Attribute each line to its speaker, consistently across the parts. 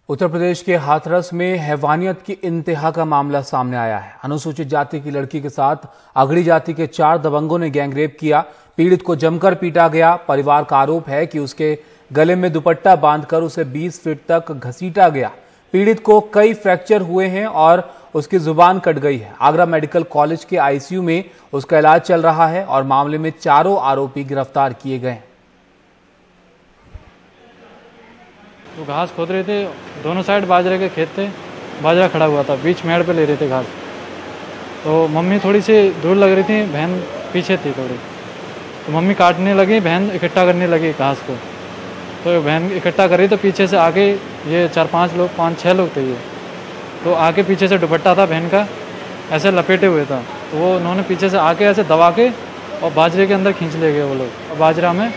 Speaker 1: उत्तर प्रदेश के हाथरस में हैवानियत की इंतहा का मामला सामने आया है। अनुसूचित जाति की लड़की के साथ अगड़ी जाति के 4 दबंगों ने गैंगरेप किया। पीड़ित को जमकर पीटा गया। परिवार का आरोप है कि उसके गले में दुपट्टा बांधकर उसे 20 फीट तक घसीटा गया। पीड़ित को कई फ्रैक्चर हुए हैं और उसकी जुबान कट गई है। आगरा मेडिकल कॉलेज के आईसीयू में उसका इलाज चल रहा है और मामले में 4 आरोपी गिरफ्तार किए गए हैं।
Speaker 2: तो घास खोद रहे थे, दोनों साइड बाजरे के खेत थे, बाजरा खड़ा हुआ था, बीच मेड़ पे ले रहे थे घास। तो मम्मी थोड़ी सी दूर लग रही थी, बहन पीछे थी थोड़ी, तो मम्मी काटने लगी, बहन इकट्ठा करने लगी घास को। तो बहन इकट्ठा कर रही तो पीछे से आगे ये 5-6 लोग थे ये, तो आगे पीछे से दुपट्टा था बहन का ऐसे लपेटे हुए था, तो वो उन्होंने पीछे से आके ऐसे दबा के और बाजरे के अंदर खींच ले गए वो लोग। बाजरा में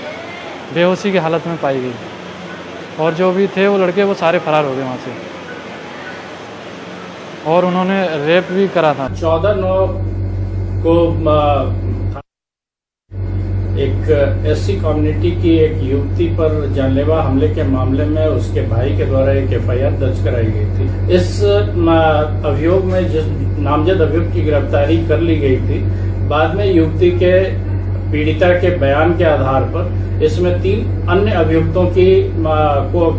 Speaker 2: बेहोशी की हालत में पाई गई और जो भी थे वो लड़के वो सारे फरार हो गए वहाँ से, और उन्होंने रेप भी करा था।
Speaker 3: 14/9 को एक एससी कम्युनिटी की एक युवती पर जानलेवा हमले के मामले में उसके भाई के द्वारा एक एफआईआर दर्ज कराई गई थी। इस अभियोग में जिस नामजद अभियुक्त की गिरफ्तारी कर ली गई थी, बाद में युवती के पीड़िता के बयान के आधार पर इसमें 3 अन्य अभियुक्तों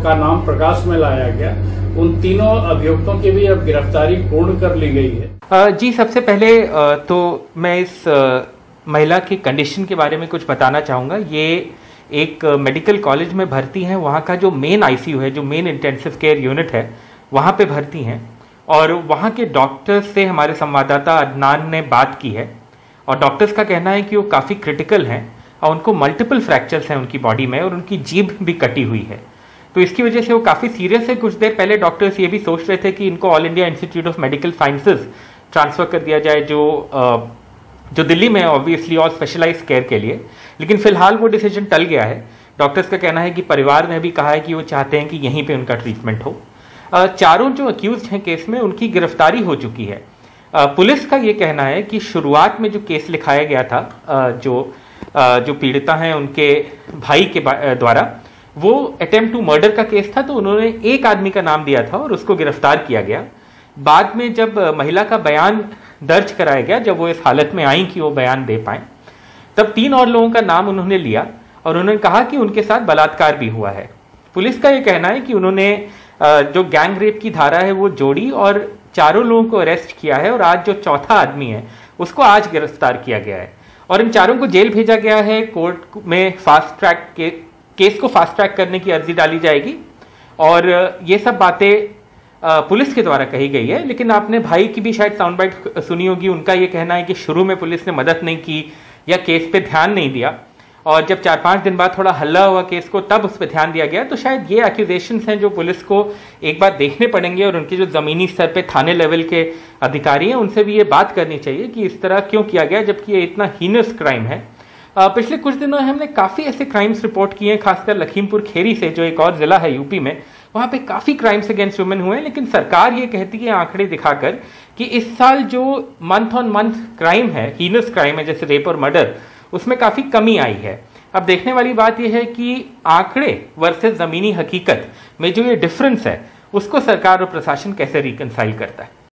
Speaker 3: का नाम प्रकाश में लाया गया। उन तीनों अभियुक्तों की भी अब गिरफ्तारी पूर्ण कर ली गई है।
Speaker 4: जी, सबसे पहले तो मैं इस महिला की कंडीशन के बारे में कुछ बताना चाहूँगा। ये एक मेडिकल कॉलेज में भर्ती हैं, वहाँ का जो मेन आईसीयू है, जो मेन इंटेंसिव केयर यूनिट है, वहाँ पे भर्ती हैं। और वहाँ के डॉक्टर्स से हमारे संवाददाता अदनान ने बात की है और डॉक्टर्स का कहना है कि वो काफ़ी क्रिटिकल हैं और उनको मल्टीपल फ्रैक्चर्स हैं उनकी बॉडी में और उनकी जीभ भी कटी हुई है। तो इसकी वजह से वो काफ़ी सीरियस है। कुछ देर पहले डॉक्टर्स ये भी सोच रहे थे कि इनको all India institute of medical sciences transfer कर दिया जाए, जो दिल्ली में ऑब्वियसली और स्पेशलाइज्ड केयर के लिए, लेकिन फिलहाल वो डिसीजन टल गया है। डॉक्टर्स का कहना है कि परिवार ने भी कहा है कि वो चाहते हैं कि यहीं पे उनका ट्रीटमेंट हो। 4 जो अक्यूज हैं केस में, उनकी गिरफ्तारी हो चुकी है। पुलिस का ये कहना है कि शुरुआत में जो केस लिखाया गया था, जो पीड़िता हैं उनके भाई के द्वारा, वो अटेम्प्ट टू मर्डर का केस था, तो उन्होंने एक आदमी का नाम दिया था और उसको गिरफ्तार किया गया। बाद में जब महिला का बयान दर्ज कराया गया, जब वो इस हालत में आई कि वो बयान दे पाए, तब 3 और लोगों का नाम उन्होंने लिया और उन्होंने कहा कि उनके साथ बलात्कार भी हुआ है। पुलिस का ये कहना है कि उन्होंने जो गैंग रेप की धारा है वो जोड़ी और 4 लोगों को अरेस्ट किया है और आज जो 4था आदमी है उसको आज गिरफ्तार किया गया है और इन 4 को जेल भेजा गया है। कोर्ट में फास्ट ट्रैक केस को फास्ट ट्रैक करने की अर्जी डाली जाएगी और ये सब बातें पुलिस के द्वारा कही गई है। लेकिन आपने भाई की भी शायद साउंड बाइट सुनी होगी। उनका ये कहना है कि शुरू में पुलिस ने मदद नहीं की या केस पे ध्यान नहीं दिया और जब 4-5 दिन बाद थोड़ा हल्ला हुआ केस को, तब उस पर ध्यान दिया गया। तो शायद ये एक्यूजेशंस हैं जो पुलिस को एक बार देखने पड़ेंगे और उनके जो ज़मीनी स्तर पे थाने लेवल के अधिकारी हैं उनसे भी ये बात करनी चाहिए कि इस तरह क्यों किया गया, जबकि ये इतना हीनस क्राइम है। पिछले कुछ दिनों हमने काफ़ी ऐसे क्राइम्स रिपोर्ट किए हैं, खासकर लखीमपुर खीरी से, जो एक और ज़िला है यूपी में, वहाँ पे काफ़ी क्राइम्स अगेंस्ट वुमेन हुए हैं। लेकिन सरकार ये कहती है आंकड़े दिखाकर कि इस साल जो मंथ ऑन मंथ क्राइम है, हीनस क्राइम है जैसे रेप और मर्डर, उसमें काफ़ी कमी आई है। अब देखने वाली बात यह है कि आंकड़े वर्सेस ज़मीनी हकीकत में जो ये डिफरेंस है उसको सरकार और प्रशासन कैसे रिकंसाइल करता है।